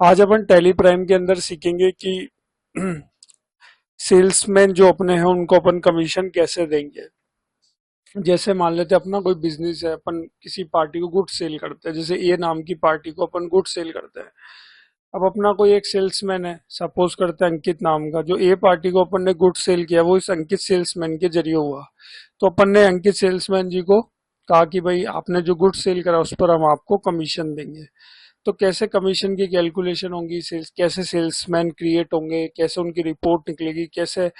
आज अपन tally prime के अंदर सीखेंगे कि सेल्समैन जो अपने हैं उनको अपन कमीशन कैसे देंगे। जैसे मान लेते हैं अपना कोई बिजनेस है, अपन किसी पार्टी को गुड सेल करते हैं, जैसे ए नाम की पार्टी को अपन गुड सेल करते हैं। अब अपना कोई एक सेल्समैन है, सपोज करते हैं अंकित नाम का, जो ए पार्टी को अपन ने गुड सेल किया वो इस अंकित सेल्समैन के जरिए हुआ। तो अपन ने अंकित सेल्समैन जी को कहा कि भाई आपने जो गुड सेल करा उस पर हम आपको कमीशन देंगे। तो कैसे कमीशन की कैलकुलेशन होगी, सेल्स कैसे सेल्समैन क्रिएट होंगे, कैसे उनकी रिपोर्ट निकलेगी, कैसे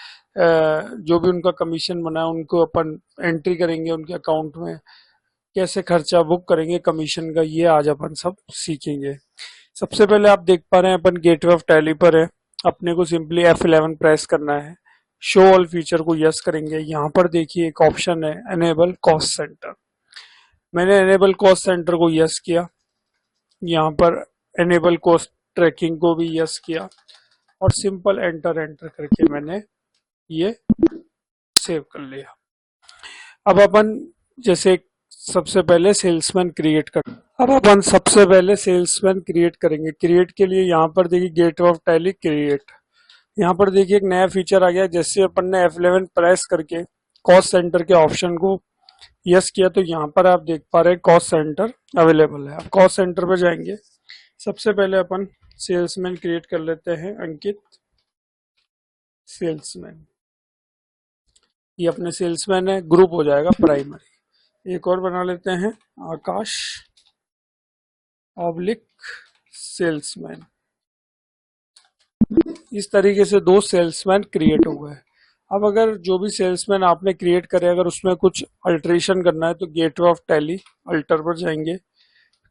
जो भी उनका कमीशन बना है उनको अपन एंट्री करेंगे उनके अकाउंट में, कैसे खर्चा बुक करेंगे कमीशन का, ये आज अपन सब सीखेंगे। सबसे पहले आप देख पा रहे हैं अपन गेटवे ऑफ टैली पर है। अपने को सिंपली F11 प्रेस करना है, शो ऑल फीचर को यस करेंगे। यहाँ पर देखिए एक ऑप्शन है एनेबल कॉस्ट सेंटर, मैंने एनेबल कॉस्ट सेंटर को यस किया। यहाँ पर एनेबल कॉस्ट ट्रैकिंग को भी यस किया और सिंपल एंटर एंटर करके मैंने ये सेव कर लिया। अब अपन जैसे सबसे पहले सेल्समैन क्रिएट कर अब अपन सबसे पहले सेल्समैन क्रिएट करेंगे। क्रिएट के लिए यहाँ पर देखिए गेटवे ऑफ टैली क्रिएट, यहाँ पर देखिए एक नया फीचर आ गया। जैसे अपन ने F11 प्रेस करके कॉस्ट सेंटर के ऑप्शन को यस किया तो यहाँ पर आप देख पा रहे हैं कॉस्ट सेंटर अवेलेबल है। अब कॉस्ट सेंटर पर जाएंगे, सबसे पहले अपन सेल्समैन क्रिएट कर लेते हैं अंकित सेल्समैन। ये अपने सेल्समैन है, ग्रुप हो जाएगा प्राइमरी। एक और बना लेते हैं आकाश ऑब्लिक सेल्समैन। इस तरीके से दो सेल्समैन क्रिएट हुए हैं। अब अगर जो भी सेल्समैन आपने क्रिएट करे अगर उसमें कुछ अल्टरेशन करना है तो गेटवे ऑफ टैली अल्टर पर जाएंगे,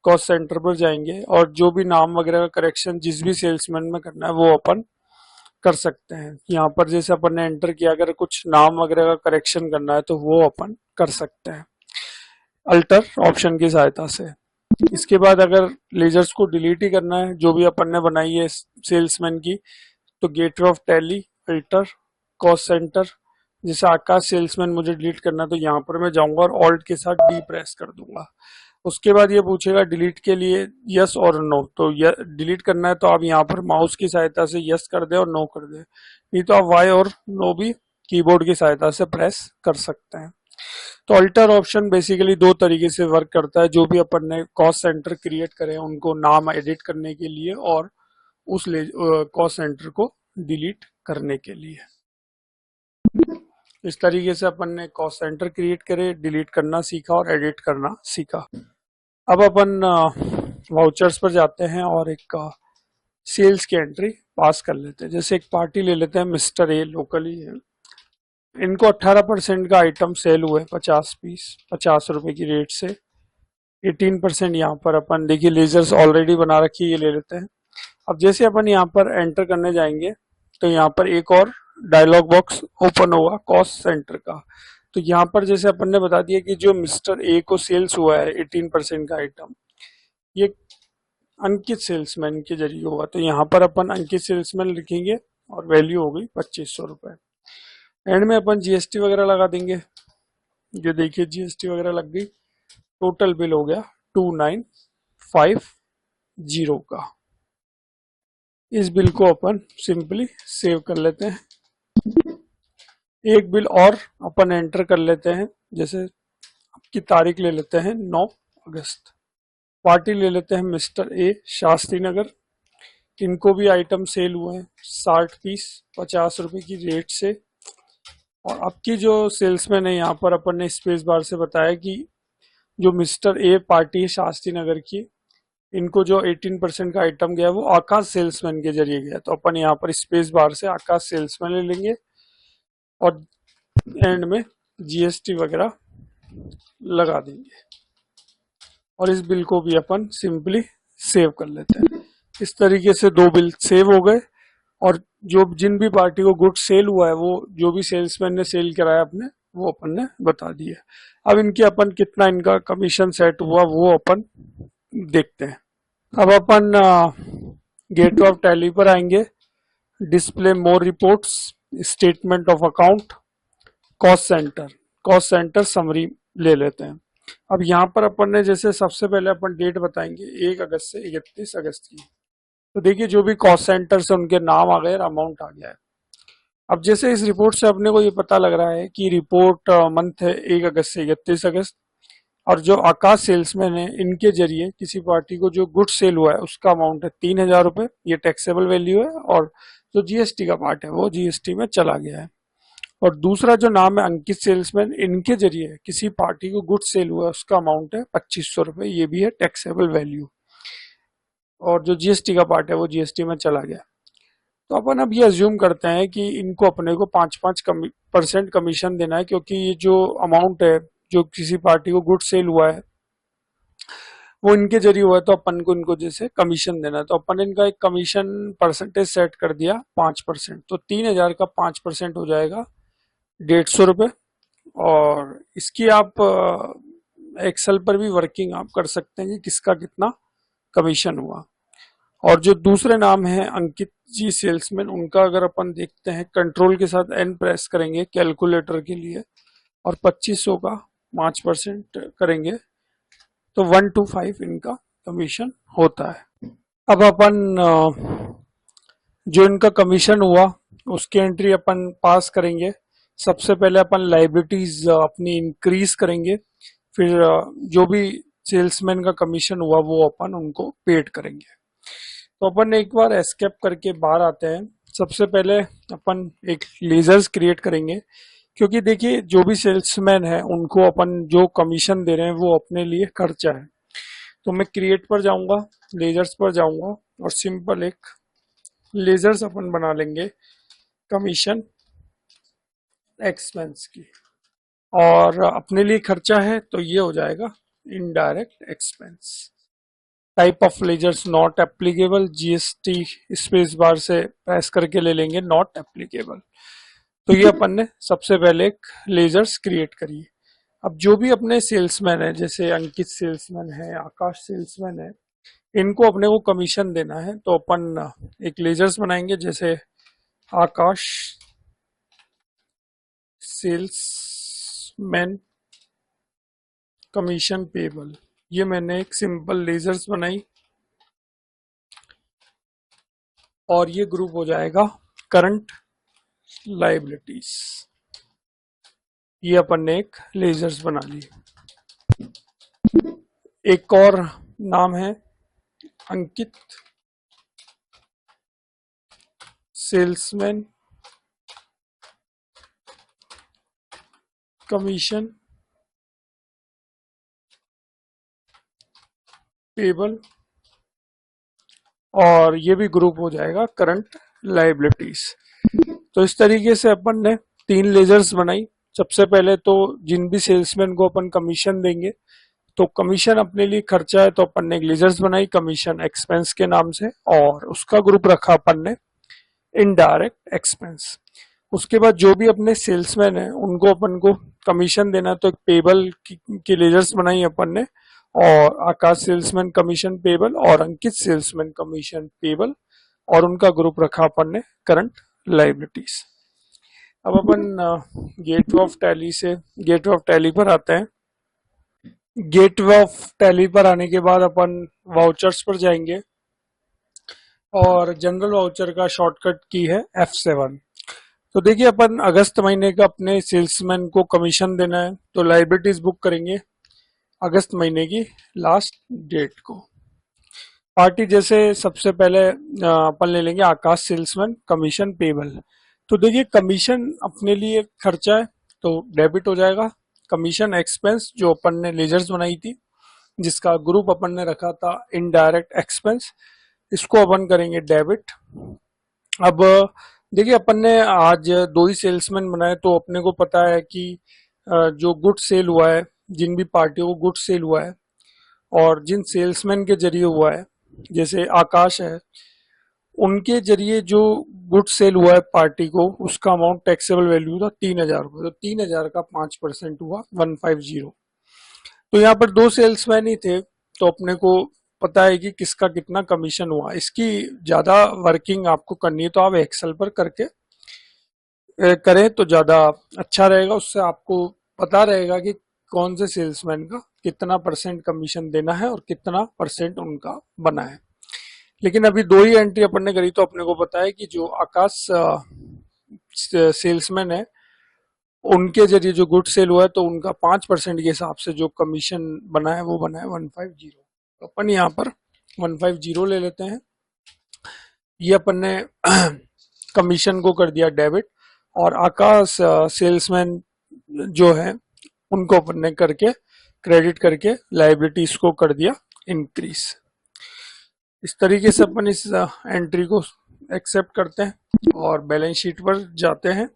कॉस्ट सेंटर पर जाएंगे और जो भी नाम वगैरह का करेक्शन जिस भी सेल्समैन में करना है वो अपन कर सकते हैं। यहाँ पर जैसे अपन ने एंटर किया, अगर कुछ नाम वगैरह का करेक्शन करना है तो वो अपन कर सकते हैं अल्टर ऑप्शन की सहायता से। इसके बाद अगर लेजर्स को डिलीट ही करना है जो भी अपन ने बनाई है सेल्समैन की, तो gateway of tally alter cost centre, जैसे आकाश सेल्समैन मुझे डिलीट करना है तो यहाँ पर मैं जाऊंगा और ऑल्ट के साथ डी प्रेस कर दूंगा। उसके बाद ये पूछेगा डिलीट के लिए यस और नो, तो डिलीट करना है तो आप यहाँ पर माउस की सहायता से यस कर दे और नो कर दे, नहीं तो आप वाई और नो भी कीबोर्ड की सहायता से प्रेस कर सकते हैं। तो अल्टर ऑप्शन बेसिकली दो तरीके से वर्क करता है। जो भी अपन ने कॉस्ट सेंटर क्रिएट करे उनको नाम एडिट करने के लिए और उस कॉस्ट सेंटर को डिलीट करने के लिए। इस तरीके से अपन ने कॉस्ट सेंटर क्रिएट करे, डिलीट करना सीखा और एडिट करना सीखा। अब अपन वाउचर्स पर जाते हैं और एक सेल्स की एंट्री पास कर लेते हैं। जैसे एक पार्टी ले लेते हैं, मिस्टर ए लोकली है, इनको 18% का आइटम सेल हुए 50 पीस 50 रुपए की रेट से। 18% यहाँ पर अपन देखिए लेजर्स ऑलरेडी बना रखी है, ये ले लेते हैं। अब जैसे अपन यहाँ पर एंटर करने जाएंगे तो यहाँ पर एक और डायलॉग बॉक्स ओपन होगा कॉस्ट सेंटर का। तो यहाँ पर जैसे अपन ने बता दिया कि जो मिस्टर ए को सेल्स हुआ है 18% का आइटम, ये अंकित सेल्समैन के जरिए हुआ। तो यहाँ पर अपन अंकित सेल्समैन लिखेंगे और वैल्यू हो गई 2500 रुपए। एंड में अपन जीएसटी वगैरह लगा देंगे। ये देखिए जीएसटी वगैरह लग गई, टोटल बिल हो गया 2950 का। इस बिल को अपन सिंपली सेव कर लेते हैं। एक बिल और अपन एंटर कर लेते हैं, जैसे की तारीख ले लेते हैं 9 अगस्त। पार्टी ले लेते हैं मिस्टर ए शास्त्री नगर, इनको भी आइटम सेल हुए हैं 60 पीस 50 रुपए की रेट से। और अब की जो सेल्समैन है यहाँ पर अपन ने स्पेस बार से बताया कि जो मिस्टर ए पार्टी है शास्त्री नगर की, इनको जो 18% का आइटम गया वो आकाश सेल्समैन के जरिए गया। तो अपन यहाँ पर स्पेस बार से आकाश सेल्समैन ले लेंगे और एंड में जीएसटी वगैरह लगा देंगे और इस बिल को भी अपन सिंपली सेव कर लेते हैं। इस तरीके से दो बिल सेव हो गए और जो जिन भी पार्टी को गुड सेल हुआ है वो जो भी सेल्समैन ने सेल कराया अपने वो अपन ने बता दिया। अब इनके अपन कितना इनका कमीशन सेट हुआ वो अपन देखते हैं। अब अपन गेटवे ऑफ टैली पर आएंगे, display more reports, statement of account, cost centre summary ले लेते हैं। अब यहाँ पर अपन ने जैसे सबसे पहले अपन डेट बताएंगे 1 अगस्त से 31 अगस्त की। तो देखिए जो भी कॉस्ट सेंटर से उनके नाम आ गए और अमाउंट आ गया है। अब जैसे इस रिपोर्ट से अपने को ये पता लग रहा है कि रिपोर्ट मंथ है 1 अगस्त से 31 अगस्त, और जो आकाश सेल्समैन है इनके जरिए किसी पार्टी को जो गुड सेल हुआ है उसका अमाउंट है 3,000 रुपये, ये टैक्सेबल वैल्यू है, और जो जीएसटी का पार्ट है वो जीएसटी में चला गया है। और दूसरा जो नाम है अंकित सेल्समैन, इनके जरिए किसी पार्टी को गुड सेल हुआ है उसका अमाउंट है 2500 रुपये, ये भी है टैक्सेबल वैल्यू, और जो जीएसटी का पार्ट है वो जीएसटी में चला गया। तो अपन अब ये अज्यूम करते हैं कि इनको अपने को 5% कमीशन देना है, क्योंकि ये जो अमाउंट है जो किसी पार्टी को गुड सेल हुआ है वो इनके जरिए हुआ है, तो अपन को इनको जैसे कमीशन देना है। तो अपन इनका एक कमीशन परसेंटेज सेट कर दिया 5%, तो 3,000 का 5% हो जाएगा 150 रुपये। और इसकी आप एक्सेल पर भी वर्किंग आप कर सकते हैं कि किसका कितना कमीशन हुआ। और जो दूसरे नाम है अंकित जी सेल्समैन, उनका अगर अपन देखते हैं, कंट्रोल के साथ एन प्रेस करेंगे कैलकुलेटर के लिए और 2500 का 5% करेंगे तो 125 इनका कमीशन होता है। अब अपन जो इनका कमीशन हुआ उसकी एंट्री अपन पास करेंगे। सबसे पहले अपन लाइबिलिटीज अपनी इंक्रीज करेंगे, फिर जो भी सेल्समैन का कमीशन हुआ वो अपन उनको पेड करेंगे। तो अपन एक बार एस्केप करके बाहर आते हैं। सबसे पहले अपन एक लेजर्स क्रिएट करेंगे, क्योंकि देखिए जो भी सेल्समैन है उनको अपन जो कमीशन दे रहे हैं वो अपने लिए खर्चा है। तो मैं क्रिएट पर जाऊंगा, लेजर्स पर जाऊंगा और सिंपल एक लेजर्स अपन बना लेंगे कमीशन एक्सपेंस की, और अपने लिए खर्चा है तो ये हो जाएगा indirect expense. Type of ledgers not applicable, GST space bar से प्रेस करके ले लेंगे नॉट एप्लीकेबल। तो ये अपन ने सबसे पहले एक लेजर्स क्रिएट करी। अब जो भी अपने सेल्समैन है, जैसे अंकित सेल्समैन है, आकाश सेल्समैन है, इनको अपने को कमीशन देना है, तो अपन एक लेजर्स बनाएंगे जैसे आकाश सेल्समैन कमीशन पेबल। ये मैंने एक सिंपल लेजर्स बनाई और ये ग्रुप हो जाएगा करंट लाइबिलिटीज। ये अपन ने एक लेजर्स बना ली। एक और नाम है अंकित सेल्समैन कमीशन पेबल, और ये भी ग्रुप हो जाएगा करंट लाइबिलिटीज। तो इस तरीके से अपन ने 3 लेजर्स बनाई। सबसे पहले तो जिन भी सेल्समैन को अपन कमीशन देंगे, तो कमीशन अपने लिए खर्चा है तो अपन ने एक लेजर्स बनाई कमीशन एक्सपेंस के नाम से, और उसका ग्रुप रखा अपन ने इनडायरेक्ट एक्सपेंस। उसके बाद जो भी अपने सेल्समैन है उनको अपन को कमीशन देना है, तो एक पेबल की लेजर्स बनाई अपन ने, और आकाश सेल्समैन कमीशन पेबल और अंकित सेल्समैन कमीशन पेबल, और उनका ग्रुप रखा अपन ने करंट लाइबिलिटीज। अब अपन गेटवे ऑफ टैली से गेटवे ऑफ टैली पर आते हैं। गेटवे ऑफ टैली पर आने के बाद अपन वाउचर्स पर जाएंगे, और जनरल वाउचर का शॉर्टकट की है F7। तो देखिए अपन अगस्त महीने का अपने सेल्समैन को कमीशन देना है, तो लाइबिलिटीज बुक करेंगे अगस्त महीने की लास्ट डेट को। पार्टी जैसे सबसे पहले अपन ले लेंगे आकाश सेल्समैन कमीशन पेबल। तो देखिए कमीशन अपने लिए खर्चा है तो डेबिट हो जाएगा। कमीशन एक्सपेंस जो अपन ने लेजर्स बनाई थी जिसका ग्रुप अपन ने रखा था इनडायरेक्ट एक्सपेंस, इसको अपन करेंगे डेबिट। अब देखिए अपन ने आज 2 ही सेल्समैन बनाए, तो अपने को पता है कि जो गुड सेल हुआ है, जिन भी पार्टियों को गुड सेल हुआ है और जिन सेल्समैन के जरिए हुआ है, जैसे आकाश है, उनके जरिए जो गुड सेल हुआ है पार्टी को, उसका अमाउंट टैक्सेबल वैल्यू था 3,000 रुपये, तो 3,000 का 5% हुआ 150। तो यहाँ पर 2 सेल्समैन ही थे, तो अपने को पता है कि किसका कितना कमीशन हुआ। इसकी ज्यादा वर्किंग आपको करनी है तो आप एक्सेल पर करके करें तो ज्यादा अच्छा रहेगा। उससे आपको पता रहेगा कि कौन से सेल्समैन का कितना % कमीशन देना है और कितना % उनका बना है। लेकिन अभी दो ही एंट्री अपन ने करी, तो अपने को पता है कि जो आकाश सेल्समैन है उनके जरिए जो गुड सेल हुआ है, तो उनका 5% के हिसाब से जो कमीशन बना है वो बना है 150। तो अपन यहाँ पर 150 ले लेते हैं। ये अपन ने कमीशन को कर दिया डेबिट, और आकाश सेल्समैन जो है उनको अपन ने करके क्रेडिट करके लाइबिलिटीज को कर दिया इंक्रीज। इस तरीके से अपन इस एंट्री को एक्सेप्ट करते हैं और बैलेंस शीट पर जाते हैं।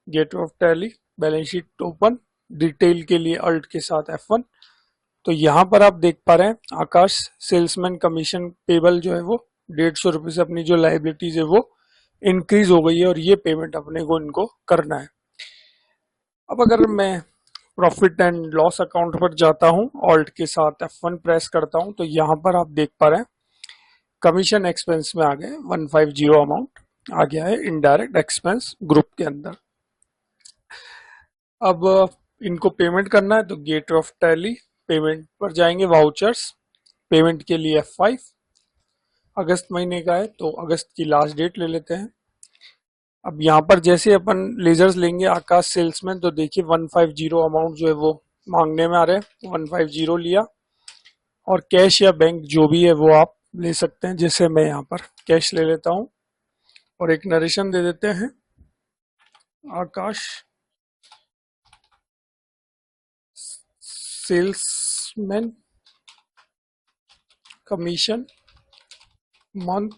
Gate of Tally, balance sheet open, detail के लिए अल्ट के साथ F1। तो यहाँ पर आप देख पा रहे हैं आकाश सेल्समैन कमीशन पेबल जो है वो 150 रुपये से अपनी जो लाइबिलिटीज है वो इंक्रीज हो गई है, और ये पेमेंट अपने को इनको करना है। अब अगर मैं प्रॉफिट एंड लॉस अकाउंट पर जाता हूँ, ऑल्ट के साथ F1 प्रेस करता हूँ, तो यहाँ पर आप देख पा रहे हैं कमीशन एक्सपेंस में आ गए 150 अमाउंट आ गया है इनडायरेक्ट एक्सपेंस ग्रुप के अंदर। अब इनको पेमेंट करना है, तो गेट ऑफ टैली, पेमेंट पर जाएंगे, वाउचर्स, पेमेंट के लिए F5। अगस्त महीने का है तो अगस्त की लास्ट डेट ले लेते हैं। अब यहाँ पर जैसे अपन लेजर्स लेंगे आकाश सेल्समैन, तो देखिए 150 अमाउंट जो है वो मांगने में आ रहे हैं, 150 लिया। और कैश या बैंक जो भी है वो आप ले सकते हैं, जैसे मैं यहाँ पर कैश ले लेता हूँ और एक नरेशन दे देते हैं, आकाश सेल्समैन कमीशन मंथ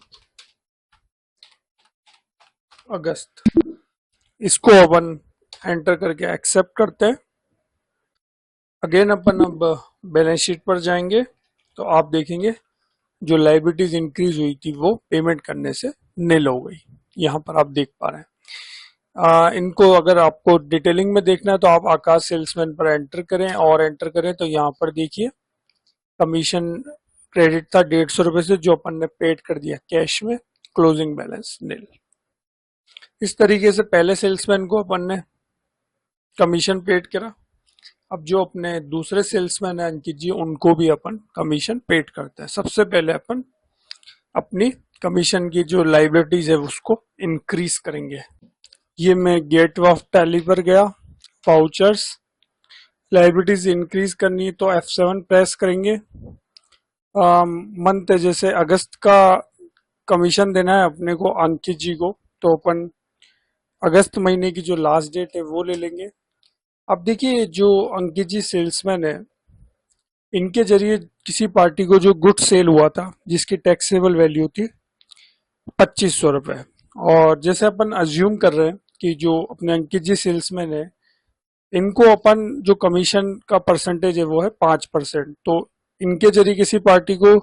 अगस्त। इसको अपन एंटर करके एक्सेप्ट करते हैं। अगेन अपन अब बैलेंस शीट पर जाएंगे, तो आप देखेंगे जो लाइबिलिटीज इंक्रीज हुई थी वो पेमेंट करने से निल हो गई। यहाँ पर आप देख पा रहे हैं। इनको अगर आपको डिटेलिंग में देखना है तो आप आकाश सेल्समैन पर एंटर करें, और एंटर करें तो यहाँ पर देखिए कमीशन क्रेडिट था 150 रुपये से, जो अपन ने पेड कर दिया कैश में, क्लोजिंग बैलेंस निल। इस तरीके से पहले सेल्समैन को अपन ने कमीशन पेड करा। अब जो अपने दूसरे सेल्समैन है अंकित जी, उनको भी अपन कमीशन पेड करते हैं। सबसे पहले अपन अपनी कमीशन की जो लाइबिलिटीज है उसको इंक्रीज करेंगे। ये मैं गेट ऑफ टैली पर गया, वाउचर्स, लाइबिलिटीज इंक्रीज करनी है तो F7 प्रेस करेंगे। मंथ जैसे अगस्त का कमीशन देना है अपने को अंकित जी को, तो अपन अगस्त महीने की जो लास्ट डेट है वो ले लेंगे। अब देखिए जो अंकित जी सेल्समैन है, इनके जरिए किसी पार्टी को जो गुड सेल हुआ था जिसकी टैक्सेबल वैल्यू थी 2500 रुपये, और जैसे अपन अज्यूम कर रहे हैं कि जो अपने अंकित जी सेल्समैन है इनको अपन जो कमीशन का परसेंटेज है वो है 5%, तो इनके जरिए किसी पार्टी को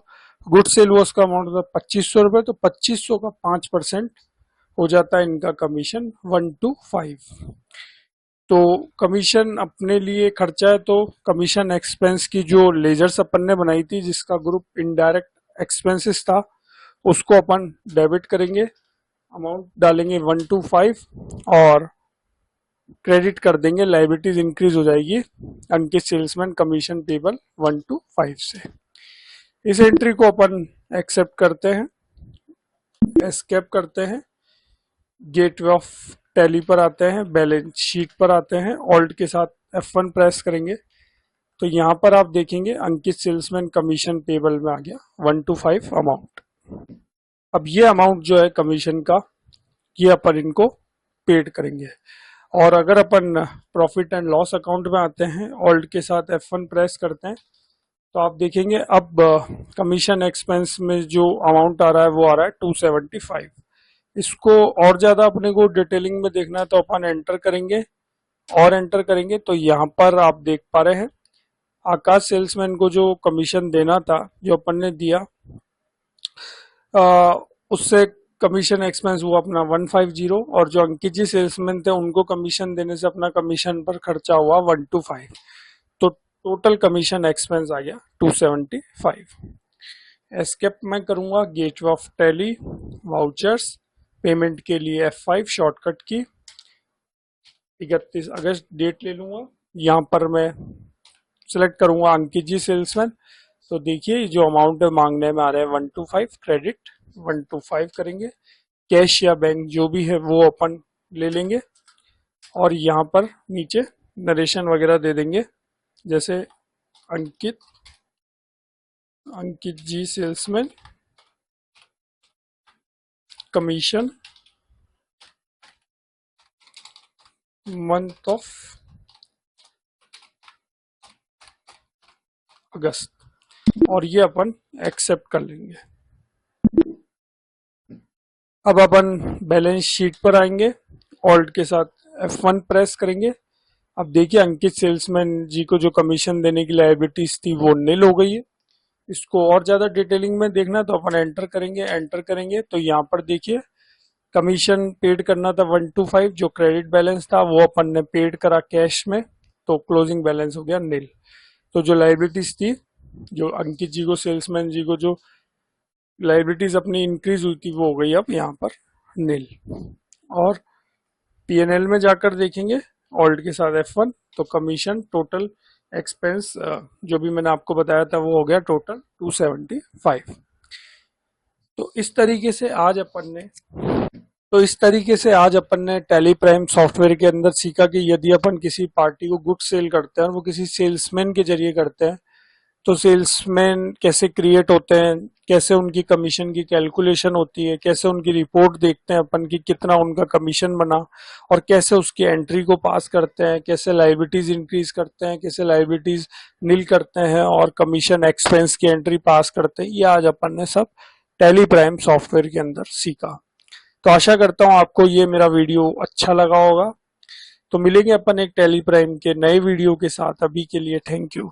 गुड सेल हुआ, उसका अमाउंट होता है 2500 रुपये, तो 2500 का 5% हो जाता है इनका कमीशन 125। तो कमीशन अपने लिए खर्चा है, तो कमीशन एक्सपेंस की जो लेजर्स अपन ने बनाई थी जिसका ग्रुप इनडायरेक्ट एक्सपेंसेस था, उसको अपन डेबिट करेंगे, अमाउंट डालेंगे 125 और क्रेडिट कर देंगे, लाइबिलिटीज इंक्रीज हो जाएगी अंकित सेल्समैन कमीशन पेबल 125 से। इस एंट्री को अपन एक्सेप्ट करते हैं, एस्केप करते हैं, गेट ऑफ टैली पर आते हैं, बैलेंस शीट पर आते हैं, ऑल्ट के साथ F1 प्रेस करेंगे, तो यहाँ पर आप देखेंगे अंकित सेल्समैन कमीशन पेबल में आ गया 125 अमाउंट। अब ये अमाउंट जो है कमीशन का, ये अपन इनको पेड करेंगे। और अगर अपन प्रॉफिट एंड लॉस अकाउंट में आते हैं, ऑल्ट के साथ F1 प्रेस करते हैं, तो आप देखेंगे अब कमीशन एक्सपेंस में जो अमाउंट आ रहा है वो आ रहा है 275। इसको और ज्यादा अपने को डिटेलिंग में देखना है तो अपन एंटर करेंगे, और एंटर करेंगे तो यहाँ पर आप देख पा रहे हैं आकाश सेल्समैन को जो कमीशन देना था जो अपन ने दिया, उससे कमीशन एक्सपेंस हुआ अपना 150, और जो अंकित जी सेल्समैन थे उनको कमीशन देने से अपना कमीशन पर खर्चा हुआ 125, तो टोटल कमीशन एक्सपेंस आ गया 275। एस्केप मैं करूंगा, gate of Tally, vouchers, payment के लिए F5 शॉर्टकट की, 31 अगस्त डेट ले लूंगा। यहाँ पर मैं सिलेक्ट करूंगा अंकित जी सेल्समैन, तो देखिए जो अमाउंट मांगने में आ रहा है 125 क्रेडिट 125 करेंगे। कैश या बैंक जो भी है वो अपन ले लेंगे और यहाँ पर नीचे नरेशन वगैरह दे देंगे, जैसे Ankit Ankit ji salesman, commission month of August, और ये अपन एक्सेप्ट कर लेंगे। अब अपन बैलेंस शीट पर आएंगे, ऑल्ट के साथ F1 प्रेस करेंगे। अब देखिए अंकित सेल्समैन जी को जो कमीशन देने की लायबिलिटीज थी वो नील हो गई है। इसको और ज्यादा डिटेलिंग में देखना तो अपन एंटर करेंगे तो यहाँ पर देखिए कमीशन पेड करना था 125, जो क्रेडिट बैलेंस था वो अपन ने पेड करा कैश में, तो क्लोजिंग बैलेंस हो गया नील। तो जो लायबिलिटीज थी, जो अंकित जी को सेल्समैन जी को जो लायबिलिटीज अपनी इंक्रीज हुई थी वो हो गई अब यहाँ पर नील। और पीएनएल में जाकर देखेंगे ऑल्ट के साथ F1, तो कमीशन टोटल एक्सपेंस जो भी मैंने आपको बताया था वो हो गया टोटल 275। तो इस तरीके से आज अपन ने टैली प्राइम सॉफ्टवेयर के अंदर सीखा कि यदि अपन किसी पार्टी को गुड सेल करते हैं और वो किसी सेल्समैन के जरिए करते हैं तो सेल्समैन कैसे क्रिएट होते हैं, कैसे उनकी कमीशन की कैलकुलेशन होती है, कैसे उनकी रिपोर्ट देखते हैं अपन की कितना उनका कमीशन बना, और कैसे उसकी एंट्री को पास करते हैं, कैसे लायबिलिटीज इंक्रीज करते हैं, कैसे लायबिलिटीज नील करते हैं और कमीशन एक्सपेंस की एंट्री पास करते हैं। ये आज अपन ने सब टैली प्राइम सॉफ्टवेयर के अंदर सीखा। तो आशा करता हूँ आपको ये मेरा वीडियो अच्छा लगा होगा। तो मिलेंगे अपन एक टैली प्राइम के नए वीडियो के साथ। अभी के लिए थैंक यू।